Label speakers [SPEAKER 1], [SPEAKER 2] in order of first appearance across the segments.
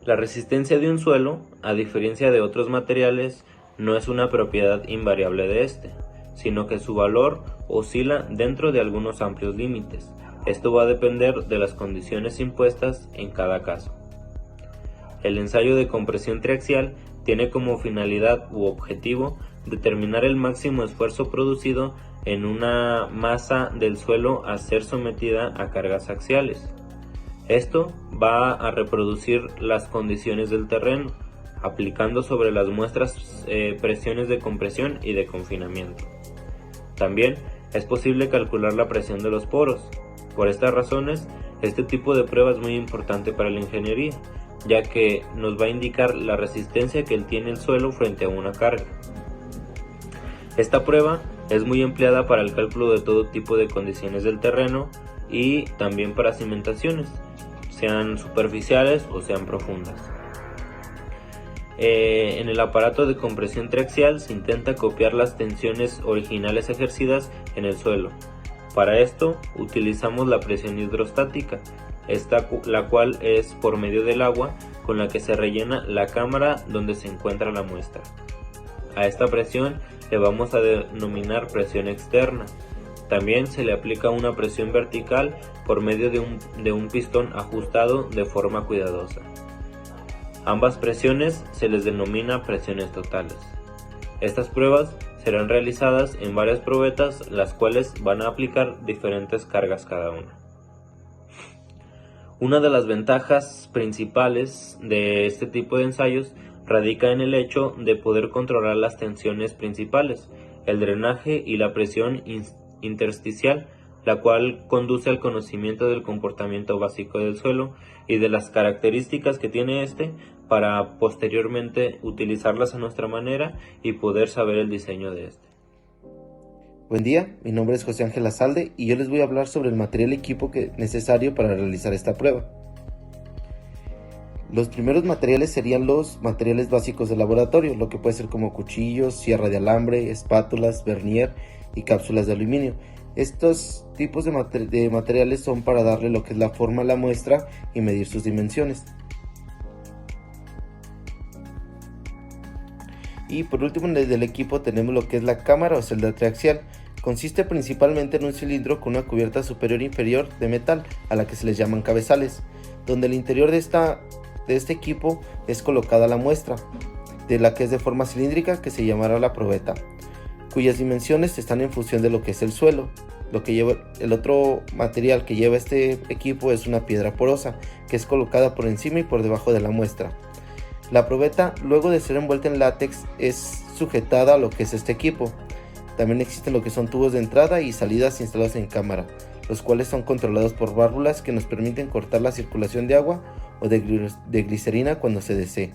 [SPEAKER 1] La resistencia de un suelo, a diferencia de otros materiales, no es una propiedad invariable de este, sino que su valor oscila dentro de algunos amplios límites. Esto va a depender de las condiciones impuestas en cada caso. El ensayo de compresión triaxial tiene como finalidad u objetivo determinar el máximo esfuerzo producido en una masa del suelo a ser sometida a cargas axiales. Esto va a reproducir las condiciones del terreno, aplicando sobre las muestras presiones de compresión y de confinamiento. También es posible calcular la presión de los poros. Por estas razones, este tipo de prueba es muy importante para la ingeniería, ya que nos va a indicar la resistencia que tiene el suelo frente a una carga. Esta prueba es muy empleada para el cálculo de todo tipo de condiciones del terreno y también para cimentaciones, sean superficiales o sean profundas. En el aparato de compresión triaxial se intenta copiar las tensiones originales ejercidas en el suelo. Para esto utilizamos la presión hidrostática, la cual es por medio del agua con la que se rellena la cámara donde se encuentra la muestra. A esta presión le vamos a denominar presión externa. También se le aplica una presión vertical por medio de un pistón ajustado de forma cuidadosa. Ambas presiones se les denomina presiones totales. Estas pruebas serán realizadas en varias probetas, las cuales van a aplicar diferentes cargas cada una. Una de las ventajas principales de este tipo de ensayos radica en el hecho de poder controlar las tensiones principales, el drenaje y la presión intersticial, la cual conduce al conocimiento del comportamiento básico del suelo y de las características que tiene este para posteriormente utilizarlas a nuestra manera y poder saber el diseño de este.
[SPEAKER 2] Buen día, mi nombre es José Ángel Azalde y yo les voy a hablar sobre el material y equipo necesario para realizar esta prueba. Los primeros materiales serían los materiales básicos del laboratorio, lo que puede ser como cuchillos, sierra de alambre, espátulas, vernier y cápsulas de aluminio. Estos tipos de materiales son para darle lo que es la forma a la muestra y medir sus dimensiones. Y por último, desde el equipo tenemos lo que es la cámara o celda triaxial. Consiste principalmente en un cilindro con una cubierta superior e inferior de metal, a la que se les llaman cabezales, donde el interior de este equipo es colocada la muestra, de la que es de forma cilíndrica, que se llamará la probeta, cuyas dimensiones están en función de lo que es el suelo. Lo que lleva el otro material que lleva este equipo es una piedra porosa, que es colocada por encima y por debajo de la muestra. La probeta, luego de ser envuelta en látex, es sujetada a lo que es este equipo. También existen lo que son tubos de entrada y salidas instalados en cámara, los cuales son controlados por válvulas que nos permiten cortar la circulación de agua o de glicerina cuando se desee.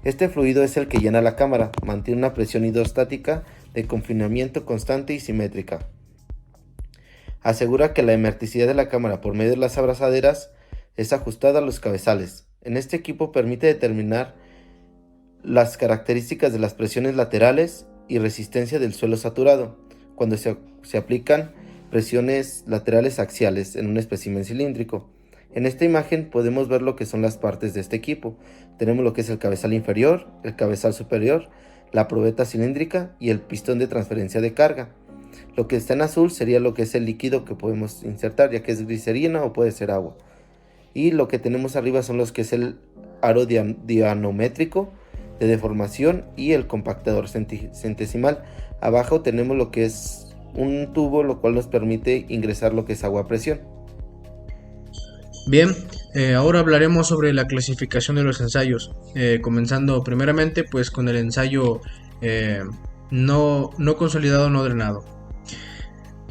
[SPEAKER 2] Este fluido es el que llena la cámara, mantiene una presión hidrostática de confinamiento constante y simétrica. Asegura que la hermeticidad de la cámara por medio de las abrazaderas es ajustada a los cabezales. En este equipo permite determinar las características de las presiones laterales y resistencia del suelo saturado cuando se aplican presiones laterales axiales en un espécimen cilíndrico. En esta imagen podemos ver lo que son las partes de este equipo. Tenemos lo que es el cabezal inferior, el cabezal superior, la probeta cilíndrica y el pistón de transferencia de carga. Lo que está en azul sería lo que es el líquido que podemos insertar, ya que es glicerina o puede ser agua. Y lo que tenemos arriba son los que es el aro dianométrico de deformación y el compactador centesimal. Abajo tenemos lo que es un tubo, lo cual nos permite ingresar lo que es agua a presión.
[SPEAKER 3] Bien, ahora hablaremos sobre la clasificación de los ensayos, comenzando primeramente pues con el ensayo no consolidado, no drenado.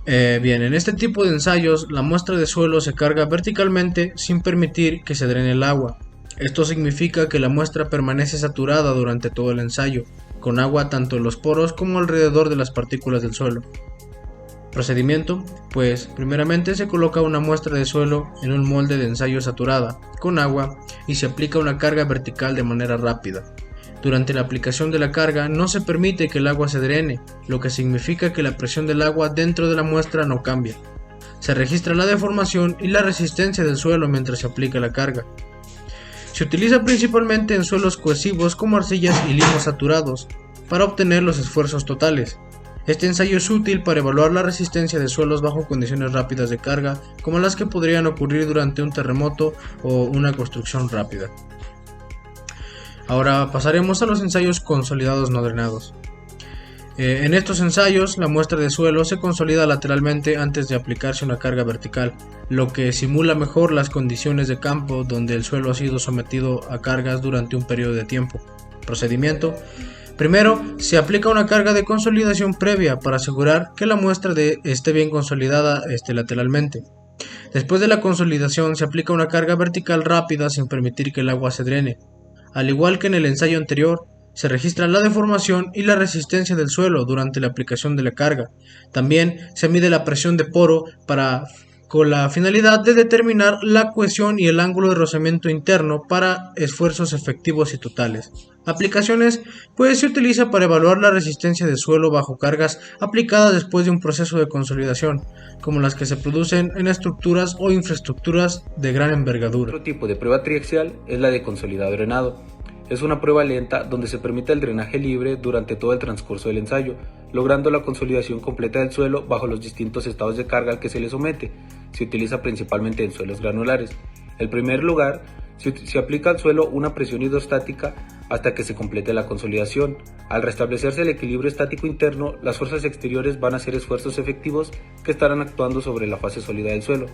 [SPEAKER 3] Bien, en este tipo de ensayos la muestra de suelo se carga verticalmente sin permitir que se drene el agua. Esto significa que la muestra permanece saturada durante todo el ensayo, con agua tanto en los poros como alrededor de las partículas del suelo. Procedimiento, pues primeramente se coloca una muestra de suelo en un molde de ensayo saturada, con agua, y se aplica una carga vertical de manera rápida. Durante la aplicación de la carga no se permite que el agua se drene, lo que significa que la presión del agua dentro de la muestra no cambia. Se registra la deformación y la resistencia del suelo mientras se aplica la carga. Se utiliza principalmente en suelos cohesivos como arcillas y limos saturados para obtener los esfuerzos totales. Este ensayo es útil para evaluar la resistencia de suelos bajo condiciones rápidas de carga, como las que podrían ocurrir durante un terremoto o una construcción rápida. Ahora pasaremos a los ensayos consolidados no drenados. En estos ensayos, la muestra de suelo se consolida lateralmente antes de aplicarse una carga vertical, lo que simula mejor las condiciones de campo donde el suelo ha sido sometido a cargas durante un periodo de tiempo. Procedimiento: primero, se aplica una carga de consolidación previa para asegurar que la muestra esté bien consolidada lateralmente. Después de la consolidación, se aplica una carga vertical rápida sin permitir que el agua se drene. Al igual que en el ensayo anterior, se registra la deformación y la resistencia del suelo durante la aplicación de la carga. También se mide la presión de poro con la finalidad de determinar la cohesión y el ángulo de rozamiento interno para esfuerzos efectivos y totales. Aplicaciones: pues se utiliza para evaluar la resistencia del suelo bajo cargas aplicadas después de un proceso de consolidación, como las que se producen en estructuras o infraestructuras de gran envergadura.
[SPEAKER 4] Otro tipo de prueba triaxial es la de consolidado drenado. Es una prueba lenta donde se permite el drenaje libre durante todo el transcurso del ensayo, logrando la consolidación completa del suelo bajo los distintos estados de carga al que se le somete. Se utiliza principalmente en suelos granulares. En primer lugar, se aplica al suelo una presión hidrostática hasta que se complete la consolidación. Al restablecerse el equilibrio estático interno, las fuerzas exteriores van a ser esfuerzos efectivos que estarán actuando sobre la fase sólida del suelo,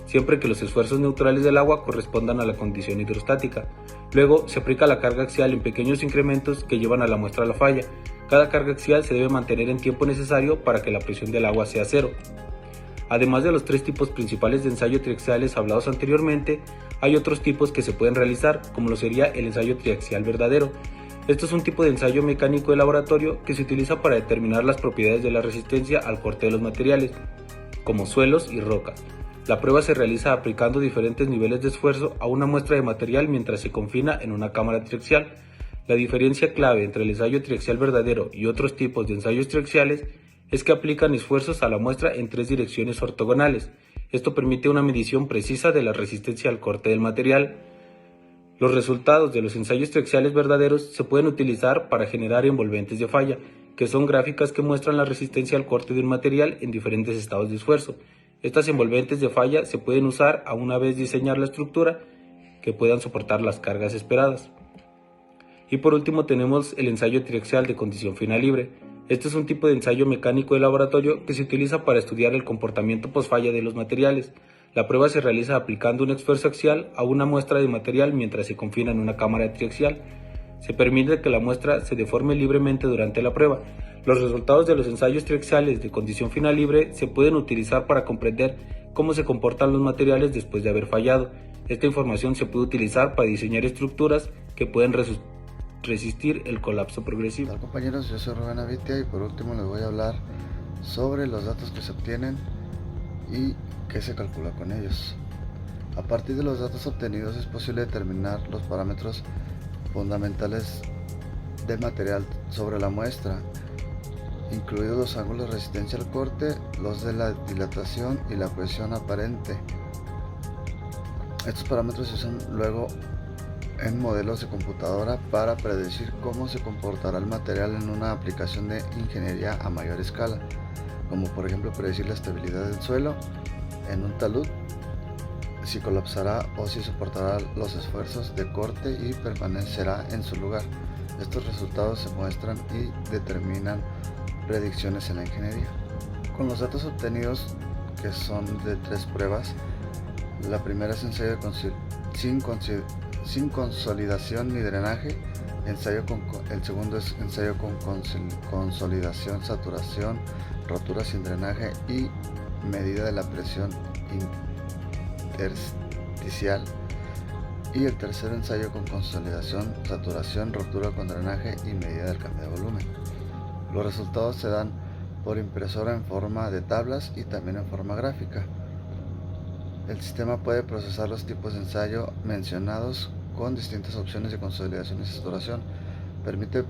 [SPEAKER 4] siempre que los esfuerzos neutrales del agua correspondan a la condición hidrostática. Luego se aplica la carga axial en pequeños incrementos que llevan a la muestra a la falla. Cada carga axial se debe mantener en tiempo necesario para que la presión del agua sea cero. Además de los tres tipos principales de ensayo triaxiales hablados anteriormente, hay otros tipos que se pueden realizar, como lo sería el ensayo triaxial verdadero. Esto es un tipo de ensayo mecánico de laboratorio que se utiliza para determinar las propiedades de la resistencia al corte de los materiales, como suelos y rocas. La prueba se realiza aplicando diferentes niveles de esfuerzo a una muestra de material mientras se confina en una cámara triaxial. La diferencia clave entre el ensayo triaxial verdadero y otros tipos de ensayos triaxiales es que aplican esfuerzos a la muestra en tres direcciones ortogonales. Esto permite una medición precisa de la resistencia al corte del material. Los resultados de los ensayos triaxiales verdaderos se pueden utilizar para generar envolventes de falla, que son gráficas que muestran la resistencia al corte de un material en diferentes estados de esfuerzo. Estas envolventes de falla se pueden usar a una vez diseñar la estructura que puedan soportar las cargas esperadas. Y por último tenemos el ensayo triaxial de condición final libre. Este es un tipo de ensayo mecánico de laboratorio que se utiliza para estudiar el comportamiento post-falla de los materiales. La prueba se realiza aplicando un esfuerzo axial a una muestra de material mientras se confina en una cámara triaxial. Se permite que la muestra se deforme libremente durante la prueba. Los resultados de los ensayos triaxiales de condición final libre se pueden utilizar para comprender cómo se comportan los materiales después de haber fallado. Esta información se puede utilizar para diseñar estructuras que pueden resistir el colapso progresivo.
[SPEAKER 5] Hola compañeros, yo soy Rubén Avitia y por último les voy a hablar sobre los datos que se obtienen y qué se calcula con ellos. A partir de los datos obtenidos es posible determinar los parámetros fundamentales del material sobre la muestra, incluidos los ángulos de resistencia al corte, los de la dilatación y la cohesión aparente. Estos parámetros se usan luego en modelos de computadora para predecir cómo se comportará el material en una aplicación de ingeniería a mayor escala, como por ejemplo predecir la estabilidad del suelo en un talud, si colapsará o si soportará los esfuerzos de corte y permanecerá en su lugar. Estos resultados se muestran y determinan predicciones en la ingeniería. Con los datos obtenidos, que son de tres pruebas, la primera es ensayo sin consolidación ni drenaje, el segundo es ensayo con consolidación, saturación, rotura sin drenaje y medida de la presión intersticial, y el tercer ensayo con consolidación, saturación, rotura con drenaje y medida del cambio de volumen. Los resultados se dan por impresora en forma de tablas y también en forma gráfica. El sistema puede procesar los tipos de ensayo mencionados con distintas opciones de consolidación y saturación. Permite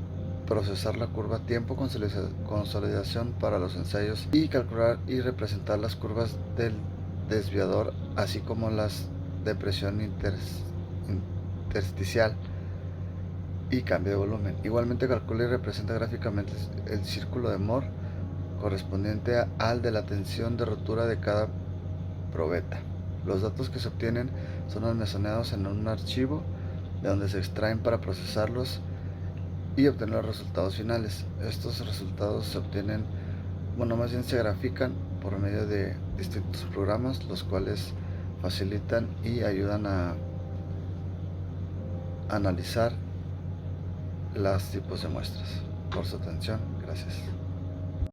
[SPEAKER 5] procesar la curva tiempo consolidación para los ensayos y calcular y representar las curvas del desviador, así como las de presión intersticial y cambio de volumen. Igualmente calcula y representa gráficamente el círculo de Moore correspondiente al de la tensión de rotura de cada probeta. Los datos que se obtienen son almacenados en un archivo de donde se extraen para procesarlos y obtener los resultados finales. Estos resultados se obtienen, más bien se grafican por medio de distintos programas, los cuales facilitan y ayudan a analizar los tipos de muestras. Por su atención, gracias.